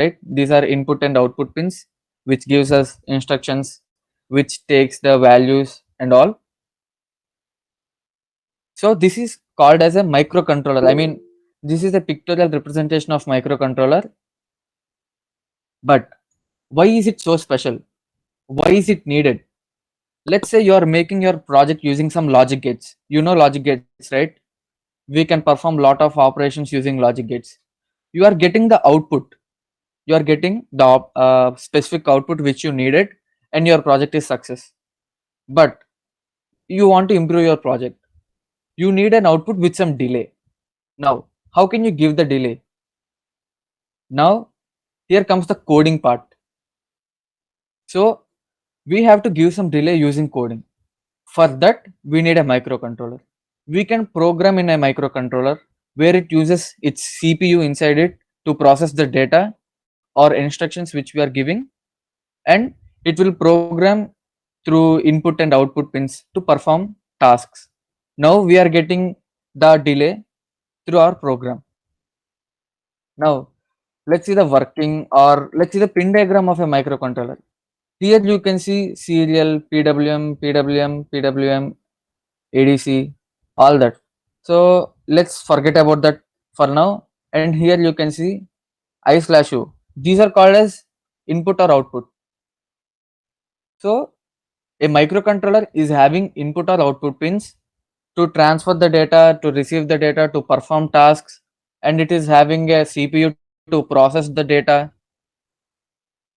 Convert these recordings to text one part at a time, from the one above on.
right? These are input and output pins, which gives us instructions, which takes the values and all. So this is called as a microcontroller. I mean, this is a pictorial representation of microcontroller. But why is it so special? Why is it needed? Let's say you are making your project using some logic gates. You know logic gates, right? We can perform lot of operations using logic gates. You are getting the output. You are getting the specific output which you needed, and your project is success. But you want to improve your project. You need an output with some delay. Now, how can you give the delay? Now, here comes the coding part. So, we have to give some delay using coding. For that, we need a microcontroller. We can program in a microcontroller where it uses its CPU inside it to process the data or instructions which we are giving, and it will program through input and output pins to perform tasks. Now we are getting the delay through our program. Now let's see the working, or let's see the pin diagram of a microcontroller. Here you can see serial, PWM, PWM, PWM, ADC, all that. So let's forget about that for now. And here you can see I slash U. These are called as input or output. So a microcontroller is having input or output pins to transfer the data, to receive the data, to perform tasks, and it is having a CPU to process the data.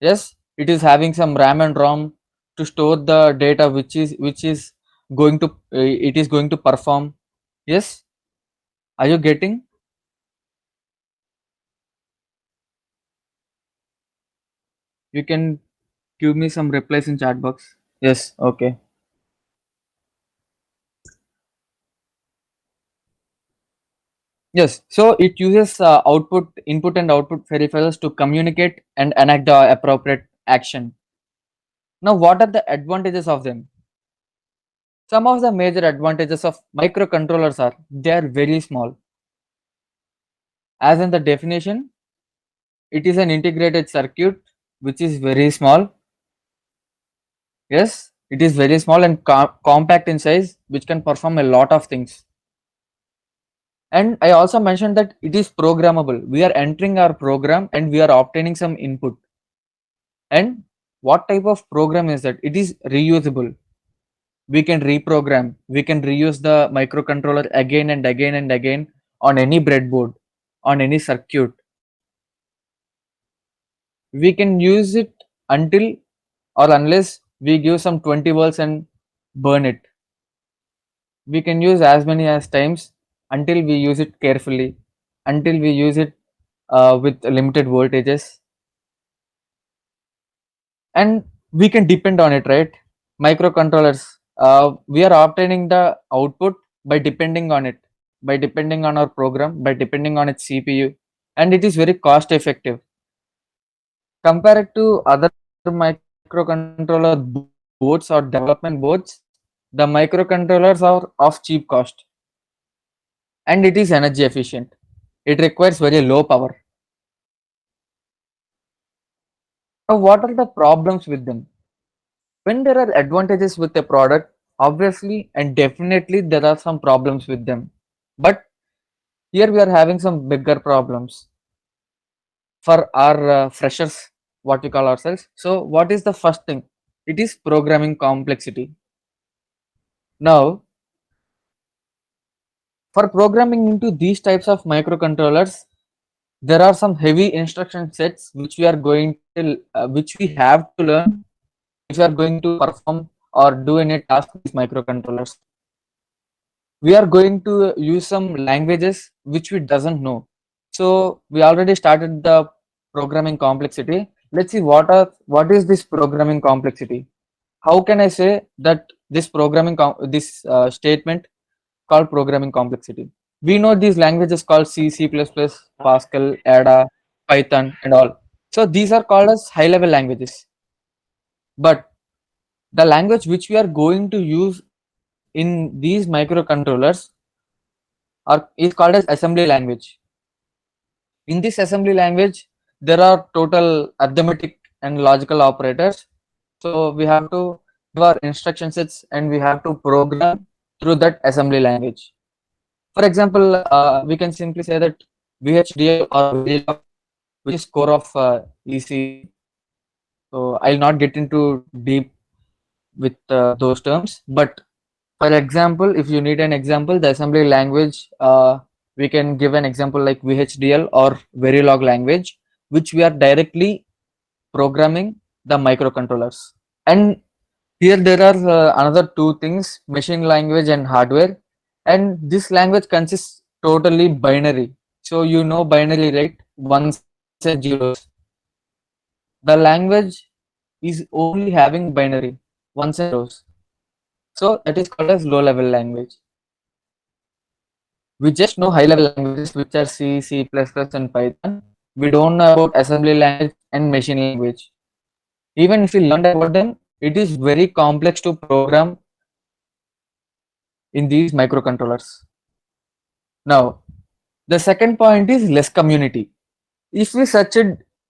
Yes, it is having some RAM and ROM to store the data which is going to it is going to perform. Yes, are you getting? You can give me some replies in chat box. Yes, okay. Yes, so it uses input and output peripherals to communicate and enact the appropriate action. Now, what are the advantages of them? Some of the major advantages of microcontrollers are they are very small. As in the definition, it is an integrated circuit which is very small. Yes, it is very small and compact in size, which can perform a lot of things. And I also mentioned that it is programmable. We are entering our program and we are obtaining some input. And what type of program is that? It is reusable. We can reprogram. We can reuse the microcontroller again and again and again on any breadboard, on any circuit. We can use it until or unless we give some 20 volts and burn it. We can use as many as times until we use it carefully, until we use it with limited voltages, and we can depend on it, right? Microcontrollers, we are obtaining the output by depending on it, by depending on our program, by depending on its CPU, and it is very cost effective compared to other microcontroller boards or development boards. The microcontrollers are of cheap cost and it is energy efficient. It requires very low power. Now, what are the problems with them? When there are advantages with a product, obviously and definitely there are some problems with them. But here we are having some bigger problems for our freshers, what we call ourselves. So, what is the first thing? It is programming complexity. Now, for programming into these types of microcontrollers, there are some heavy instruction sets which we are going to which we have to learn if we are going to perform or do any task with these microcontrollers. We are going to use some languages which we doesn't know. So we already started the programming complexity. Let's see what is this programming complexity. How can I say that this this statement called programming complexity? We know these languages called C, C++, Pascal, Ada, Python, and all. So these are called as high level languages. But the language which we are going to use in these microcontrollers is called as assembly language. In this assembly language, there are total arithmetic and logical operators. So we have to give our instruction sets and we have to program through that assembly language. For example, we can simply say that VHDL or Verilog, which is core of ECC. So I'll not get into deep with those terms, but for example, if you need an example, the assembly language, we can give an example like VHDL or Verilog language, which we are directly programming the microcontrollers. And here there are another two things, machine language and hardware. And this language consists totally binary. So you know binary, right? Ones and zeros. The language is only having binary, ones and zeros. So that is called as low level language. We just know high level languages which are C, C++, and Python. We don't know about assembly language and machine language. Even if we learned about them, it is very complex to program in these microcontrollers. Now, the second point is less community. If we search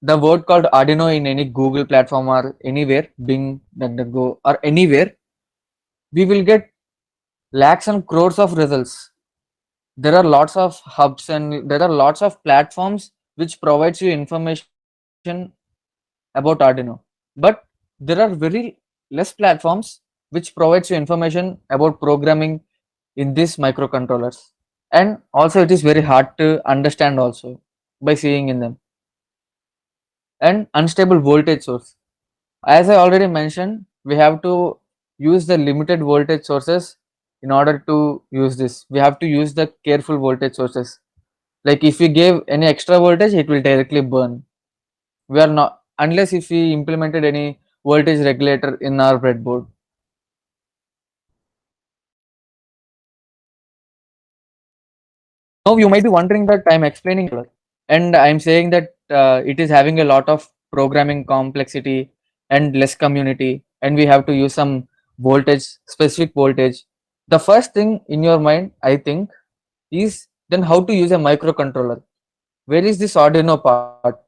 the word called Arduino in any Google platform or anywhere, Bing, DuckDuckGo, or anywhere, we will get lakhs and crores of results. There are lots of hubs and there are lots of platforms which provides you information about Arduino. But there are very less platforms which provides you information about programming in these microcontrollers. And also it is very hard to understand also by seeing in them. And unstable voltage source. As I already mentioned, we have to use the limited voltage sources in order to use this. We have to use the careful voltage sources. Like if we give any extra voltage, it will directly burn. We are not, unless if we implemented any voltage regulator in our breadboard. Now you might be wondering that I'm explaining and I'm saying that it is having a lot of programming complexity and less community, and we have to use some voltage, specific voltage. The first thing in your mind, I think, is then how to use a microcontroller. Where is this Arduino part,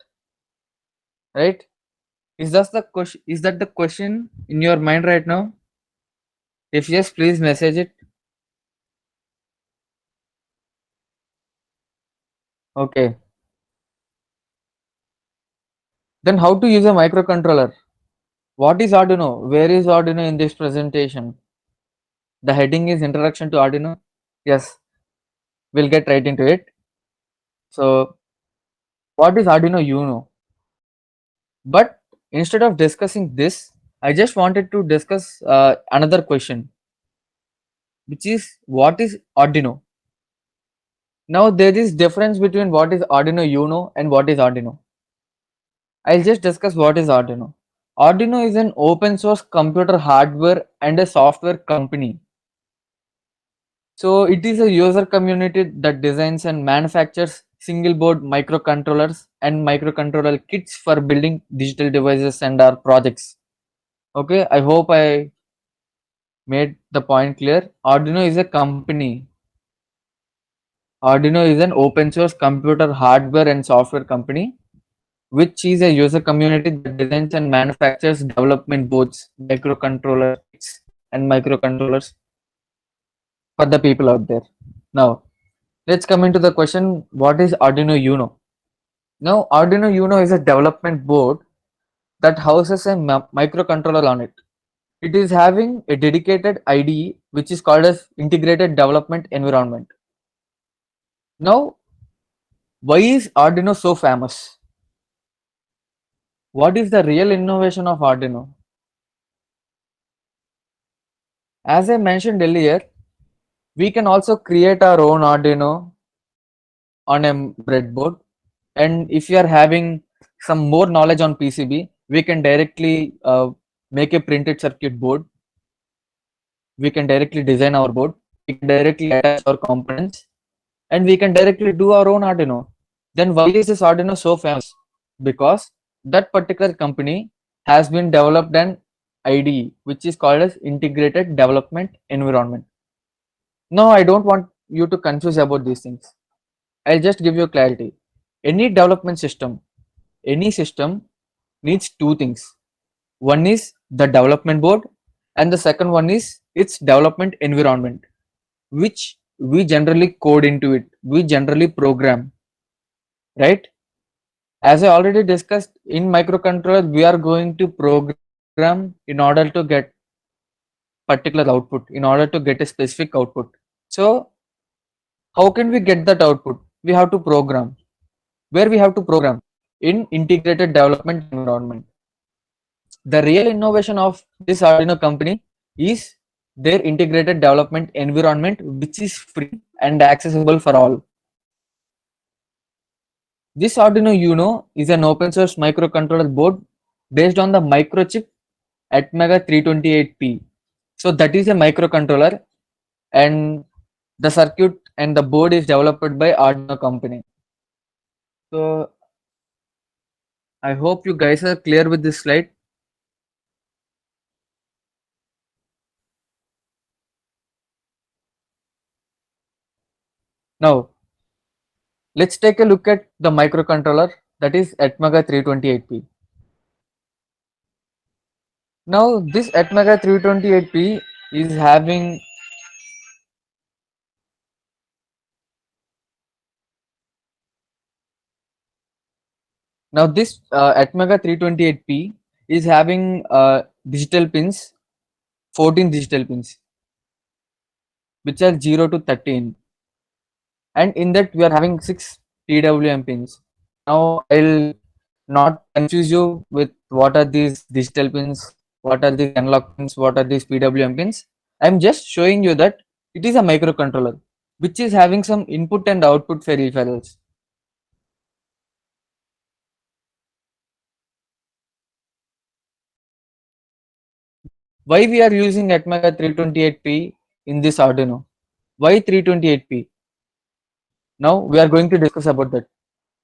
right? Is that the question in your mind right now? If yes, please message it. Okay. Then how to use a microcontroller? What is Arduino? Where is Arduino in this presentation? The heading is Introduction to Arduino. Yes, we'll get right into it. So, what is Arduino Uno? But instead of discussing this, I just wanted to discuss another question, which is what is Arduino? Now, there is difference between what is Arduino Uno and what is Arduino. I'll just discuss what is Arduino. Arduino is an open source computer hardware and a software company. So it is a user community that designs and manufactures single board microcontrollers and microcontroller kits for building digital devices and our projects. Okay, I hope I made the point clear. Arduino is a company. Arduino is an open source computer hardware and software company, which is a user community that designs and manufactures development boards, microcontroller kits, and microcontrollers for the people out there. Now, let's come into the question, what is Arduino Uno? Now, Arduino Uno is a development board that houses a microcontroller on it. It is having a dedicated IDE which is called as Integrated Development Environment. Now, why is Arduino so famous? What is the real innovation of Arduino? As I mentioned earlier, we can also create our own Arduino on a breadboard, and if you are having some more knowledge on PCB, we can directly make a printed circuit board. We can directly design our board, we can directly attach our components, and we can directly do our own Arduino. Then why is this Arduino so famous? Because that particular company has been developed an IDE which is called as Integrated Development Environment. No, I don't want you to confuse about these things. I'll just give you clarity. Any development system, any system needs two things. One is the development board, and the second one is its development environment, which we generally code into it, we generally program, right? As I already discussed, in microcontroller, we are going to program in order to get particular output, in order to get a specific output. So, how can we get that output? We have to program. Where we have to program? In integrated development environment. The real innovation of this Arduino company is their integrated development environment, which is free and accessible for all. This Arduino Uno is an open source microcontroller board based on the microchip Atmega 328P. So that is a microcontroller, and the circuit and the board is developed by Arduino company. So I hope you guys are clear with this slide. Now let's take a look at the microcontroller, that is Atmega 328P. Now this Atmega 328P is having Atmega 328P is having digital pins, 14 digital pins, which are 0 to 13, and in that we are having 6 PWM pins. Now I'll not confuse you with what are these digital pins, what are these analog pins, what are these PWM pins. I'm just showing you that it is a microcontroller which is having some input and output peripherals. Why we are using Atmega 328P in this Arduino? Why 328P? Now we are going to discuss about that.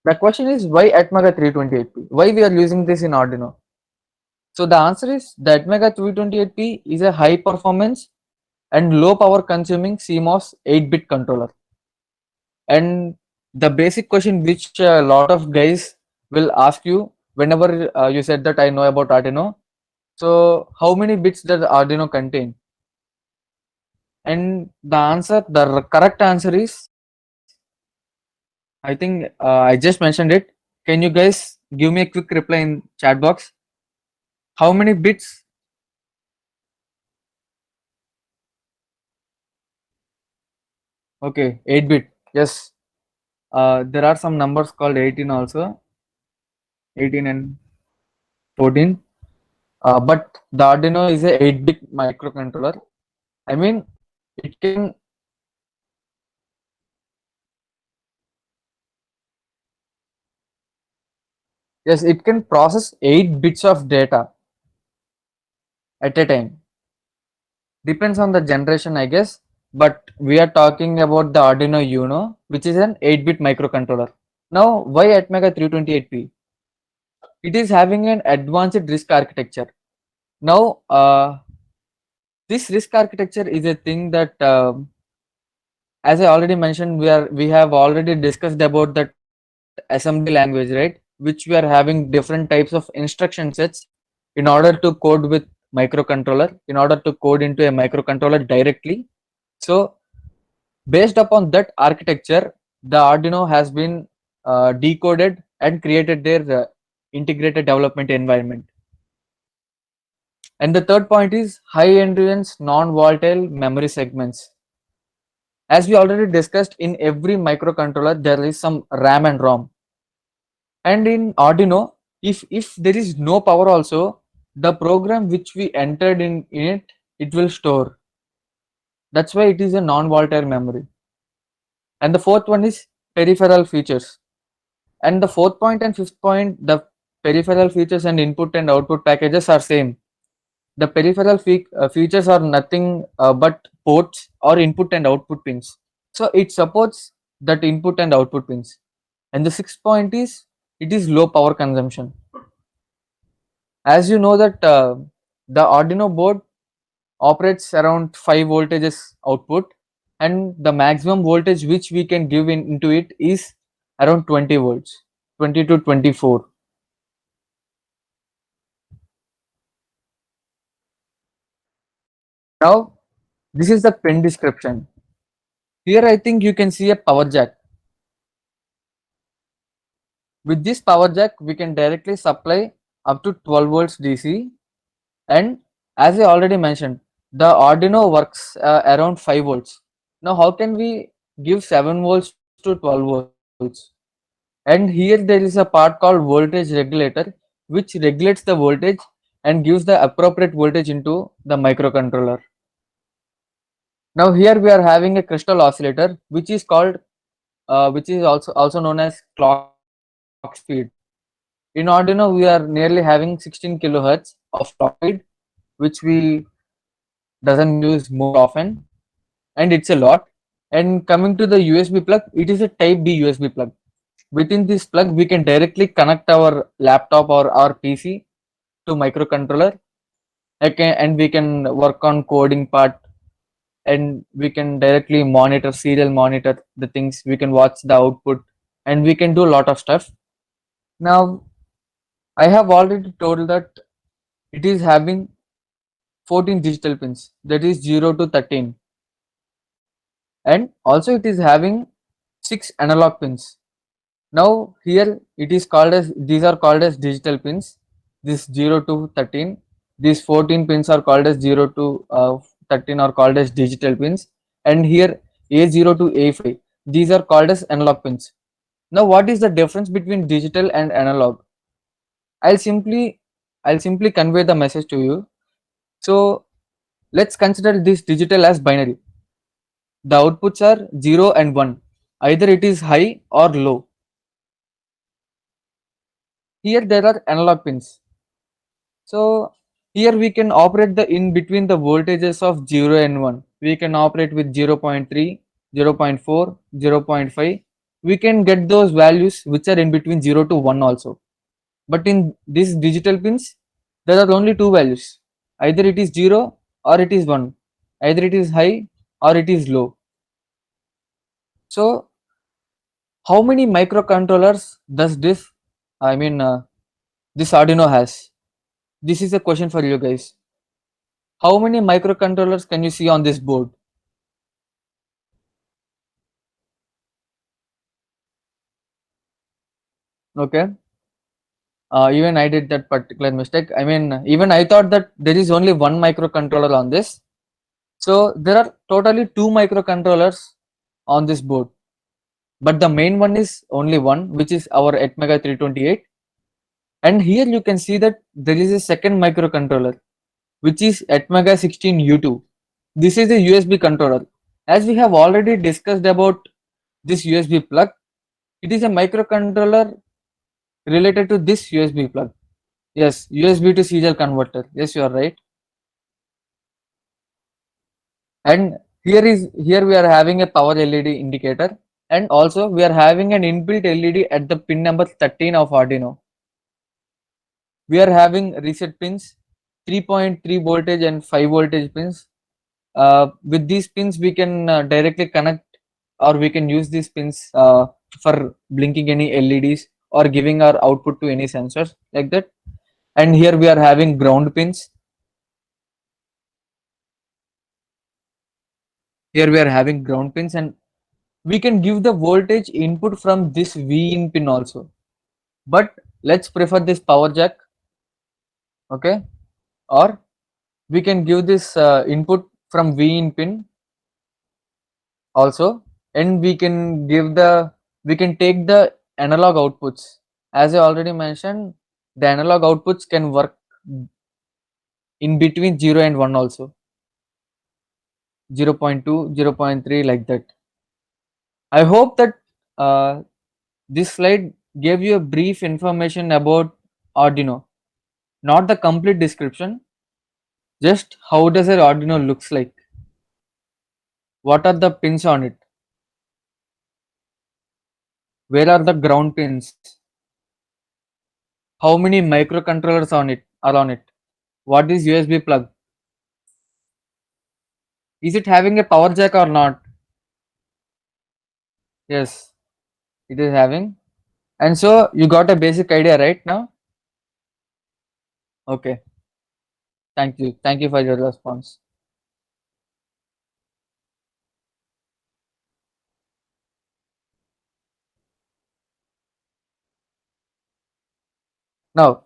The question is why Atmega 328P? Why we are using this in Arduino? So the answer is the Atmega 328P is a high performance and low power consuming CMOS 8-bit controller. And the basic question which a lot of guys will ask you whenever you said that I know about Arduino. So how many bits does Arduino contain? And the correct answer is, I think I just mentioned it. Can you guys give me a quick reply in chat box? How many bits? Okay, 8-bit. Yes. There are some numbers called 18 also, 18 and 14. But the Arduino is a 8-bit microcontroller. I mean, it can, yes, it can process 8 bits of data at a time. Depends on the generation, I guess. But we are talking about the Arduino Uno, which is an 8-bit microcontroller. Now, why Atmega 328P? It is having an advanced RISC architecture. Now, this RISC architecture is a thing that, as I already mentioned, we have already discussed about that assembly language, right? Which we are having different types of instruction sets in order to code with microcontroller, in order to code into a microcontroller directly. So, based upon that architecture, the Arduino has been decoded and created their integrated development environment. And the third point is high endurance non-volatile memory segments. As we already discussed, in every microcontroller there is some RAM and ROM. And in Arduino, if there is no power also, the program which we entered in it, it will store. That's why it is a non-volatile memory. And the fourth one is peripheral features. And the fourth point and fifth point, the peripheral features and input and output packages are same. The peripheral features are nothing but ports or input and output pins. So it supports that input and output pins. And the sixth point is it is low power consumption. As you know that the Arduino board operates around 5 voltages output, and the maximum voltage which we can give into it is around 20 volts, 20 to 24. Now, this is the pin description. Here I think you can see a power jack. With this power jack, we can directly supply up to 12 volts DC. And as I already mentioned, the Arduino works around 5 volts. Now, how can we give 7 volts to 12 volts? And here there is a part called voltage regulator, which regulates the voltage and gives the appropriate voltage into the microcontroller. Now here we are having a crystal oscillator, which is also known as clock speed. In Arduino, we are nearly having 16 kilohertz of clock speed, which we doesn't use more often, and it's a lot. And coming to the USB plug, it is a Type B USB plug. Within this plug, we can directly connect our laptop or our PC to microcontroller, okay, and we can work on coding part, and we can directly monitor the things. We can watch the output, and we can do a lot of stuff. Now, I have already told that it is having 14 digital pins, that is 0 to 13, and also it is having 6 analog pins. Now here it is called as, these are called as digital pins, this 0 to 13. These 14 pins are called as 0 to 13 are called as digital pins, and here A0 to A5, these are called as analog pins. Now what is the difference between digital and analog? I'll simply I'll simply convey the message to you. So let's consider this digital as binary. The outputs are 0 and 1. Either it is high or low. Here there are analog pins. So here we can operate the in between the voltages of 0 and 1. We can operate with 0 0.3, 0 0.4, 0 0.5. We can get those values which are in between 0 to 1 also. But in these digital pins, there are only two values. Either it is 0 or it is 1. Either it is high or it is low. So how many microcontrollers does I mean, this Arduino has? This is a question for you guys. How many microcontrollers can you see on this board? Okay. Even I did that particular mistake. I mean, even I thought that there is only one microcontroller on this. So there are totally two microcontrollers on this board. But the main one is only one, which is our Atmega 328. And here you can see that there is a second microcontroller, which is Atmega 16U2. This is a USB controller. As we have already discussed about this USB plug, it is a microcontroller related to this USB plug. Yes, USB to serial converter. Yes, you are right. And here we are having a power LED indicator, and also we are having an inbuilt LED at the pin number 13 of Arduino. We are having reset pins, 3.3 voltage and 5 voltage pins. With these pins, we can directly connect, or we can use these pins for blinking any LEDs or giving our output to any sensors like that. And here we are having ground pins. Here we are having ground pins, and we can give the voltage input from this V in pin also. But let's prefer this power jack, okay? Or we can give this input from V in pin also, and we can take the analog outputs. As I already mentioned, the analog outputs can work in between 0 and 1 also, 0 0.2, 0 0.3, like that. I hope that uh, this slide gave you a brief information about Arduino, not the complete description, just how does an Arduino looks like, what are the pins on it, where are the ground pins, how many microcontrollers are on it, what is USB plug, is it having a power jack or not? Yes, it is having. And so you got a basic idea right now? Okay, thank you for your response. Now,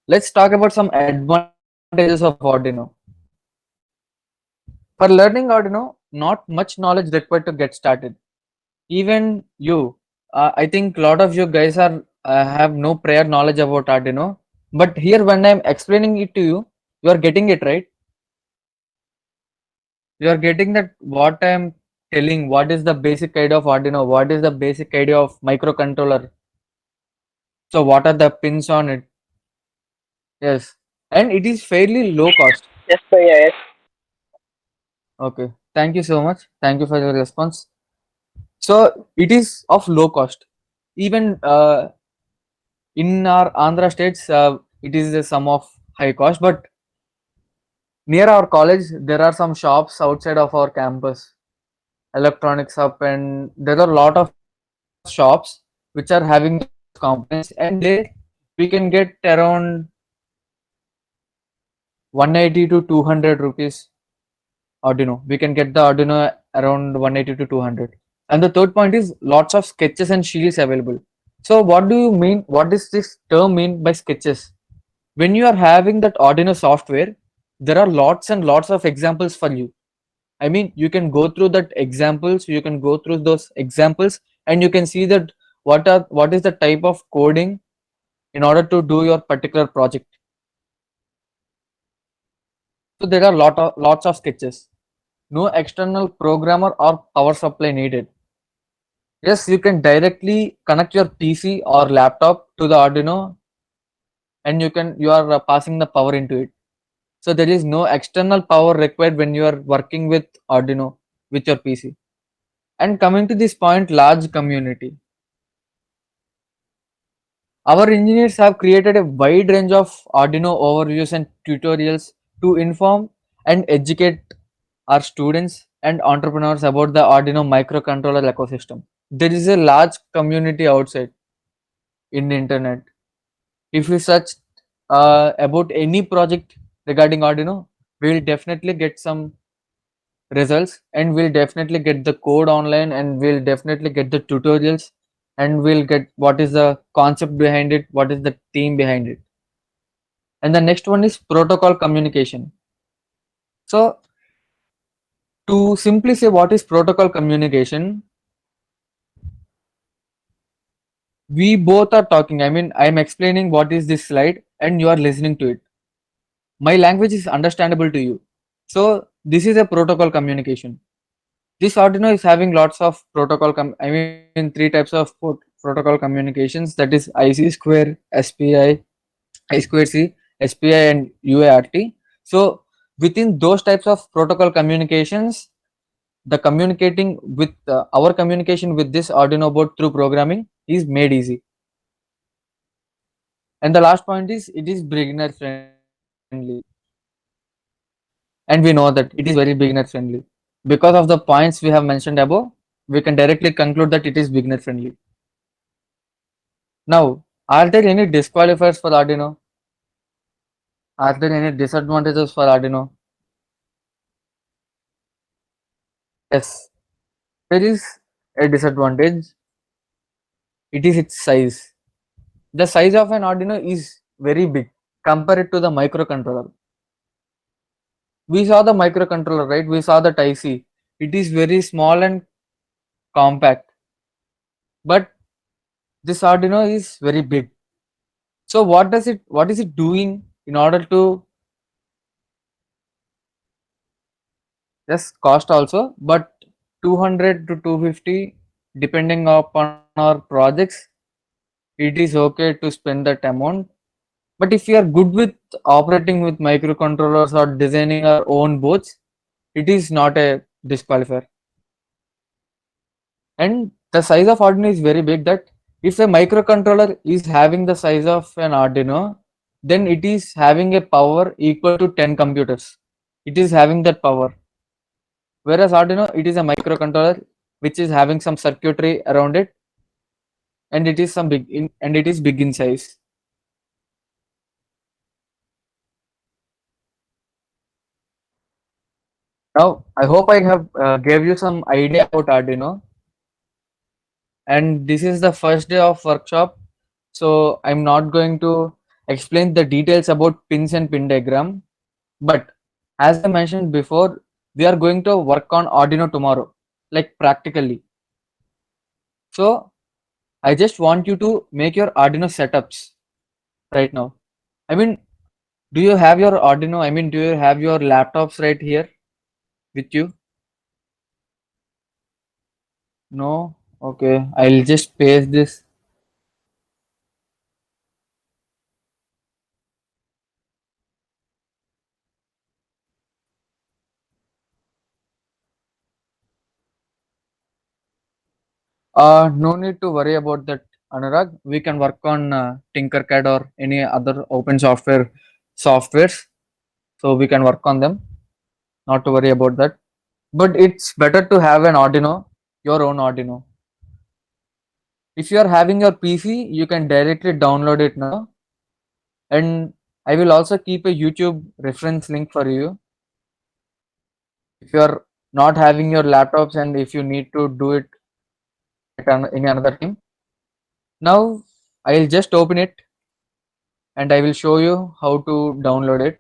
let's talk about some advantages of Arduino. For learning Arduino, not much knowledge required to get started. Even you, I think a lot of you guys are have no prior knowledge about Arduino. But here, when I'm explaining it to you, you are getting it right. You are getting that what I'm telling. What is the basic idea of Arduino? What is the basic idea of microcontroller? So, what are the pins on it? Yes, and it is fairly low cost. Yes, sir. Yes. Okay, thank you so much. Thank you for your response. So it is of low cost. Even in our Andhra states, it is a sum of high cost. But near our college, there are some shops outside of our campus, electronics shop, and there are a lot of shops which are having those components. And there we can get around 180 to 200 rupees Arduino. We can get the Arduino around 180 to 200. And the third point is lots of sketches and shields available. So what do you mean? What does this term mean by sketches? When you are having that Arduino software, there are lots and lots of examples for you. I mean, you can go through that examples, you can go through those examples, and you can see that what is the type of coding in order to do your particular project. So there are lots of sketches. No external programmer or power supply needed. Yes, you can directly connect your PC or laptop to the Arduino, and you are passing the power into it. So there is no external power required when you are working with Arduino with your PC. And coming to this point, large community. Our engineers have created a wide range of Arduino overviews and tutorials to inform and educate our students and entrepreneurs about the Arduino microcontroller ecosystem. There is a large community outside in the internet. If you search about any project regarding Arduino, we will definitely get some results, and we'll definitely get the code online, and we'll definitely get the tutorials, and we'll get what is the concept behind it, what is the theme behind it. And the next one is protocol communication. So to simply say what is protocol communication, we both are talking. I mean, I'm explaining what is this slide and you are listening to it. My language is understandable to you. So this is a protocol communication. This Arduino is having lots of I mean, three types of protocol communications, that is IC square, SPI, I square C, SPI, and UART. So within those types of protocol communications, the communicating with our communication with this Arduino board through programming is made easy. And the last point is it is beginner friendly. And we know that it is very beginner friendly. Because of the points we have mentioned above, we can directly conclude that it is beginner friendly. Now, are there any disqualifiers for Arduino? Are there any disadvantages for Arduino? Yes, there is a disadvantage. It is its size. The size of an Arduino is very big compared to the microcontroller. We saw the microcontroller, right? We saw the IC. It is very small and compact, but this Arduino is very big. So what is it doing in order to just cost also, but 200 to 250 depending upon our projects, it is okay to spend that amount. But if you are good with operating with microcontrollers or designing our own boards, it is not a disqualifier. And the size of Arduino is very big that if a microcontroller is having the size of an Arduino, then it is having a power equal to 10 computers. It is having that power. Whereas Arduino, it is a microcontroller which is having some circuitry around it, and it is big in size. Now, I hope I have gave you some idea about Arduino, and this is the first day of workshop, so I'm not going to explain the details about pins and pin diagram. But as I mentioned before, we are going to work on Arduino tomorrow, like practically. So I just want you to make your Arduino setups right now. I mean, do you have your Arduino? I mean, do you have your laptops right here with you? No? Okay, I'll just paste this. No need to worry about that, Anurag. We can work on Tinkercad or any other open softwares. So we can work on them. Not to worry about that. But it's better to have an Arduino, your own Arduino. If you are having your PC, you can directly download it now. And I will also keep a YouTube reference link for you. If you are not having your laptops and if you need to do it at in another time. Now I'll just open it and I will show you how to download it.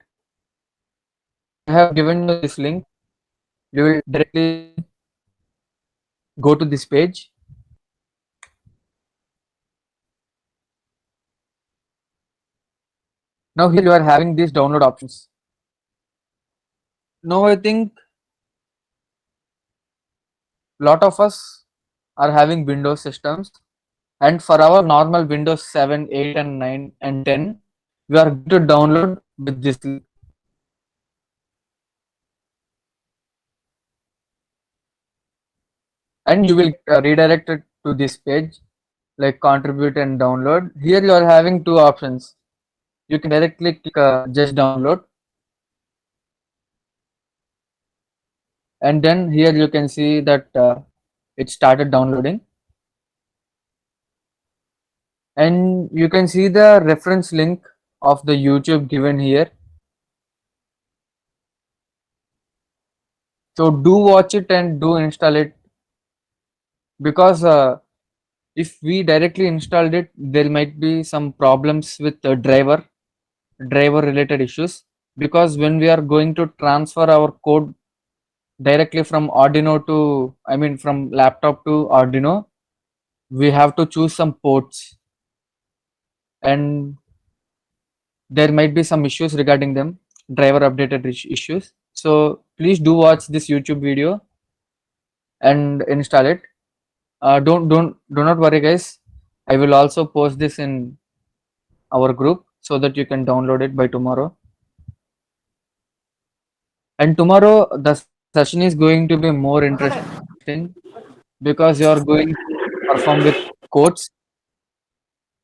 I have given you this link. You will directly go to this page. Now here you are having these download options. Now I think lot of us are having Windows systems, and for our normal Windows 7, 8 and 9 and 10, we are going to download with this link. And you will redirect it to this page like contribute and download. Here you are having two options. You can directly click just download, and then here you can see that it started downloading, and you can see the reference link of the YouTube given here. So do watch it and do install it, because if we directly installed it, there might be some problems with the driver related issues, because when we are going to transfer our code directly from Arduino to, I mean from laptop to Arduino, we have to choose some ports, and there might be some issues regarding them, driver updated issues. So please do watch this YouTube video and install it. Do not worry, guys. I will also post this in our group so that you can download it by tomorrow. And tomorrow the session is going to be more interesting because you are going to perform with codes.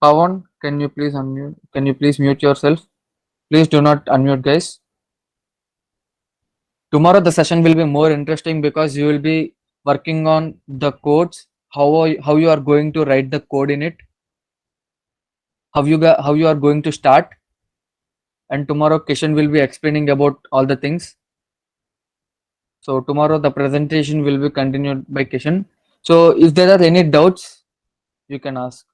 Pawan, can you please unmute? Can you please mute yourself? Please do not unmute, guys. Tomorrow the session will be more interesting because you will be working on the codes, how you are going to write the code in it, how you are going to start, and tomorrow Kishan will be explaining about all the things. So tomorrow the presentation will be continued by Kishan. So if there are any doubts, you can ask.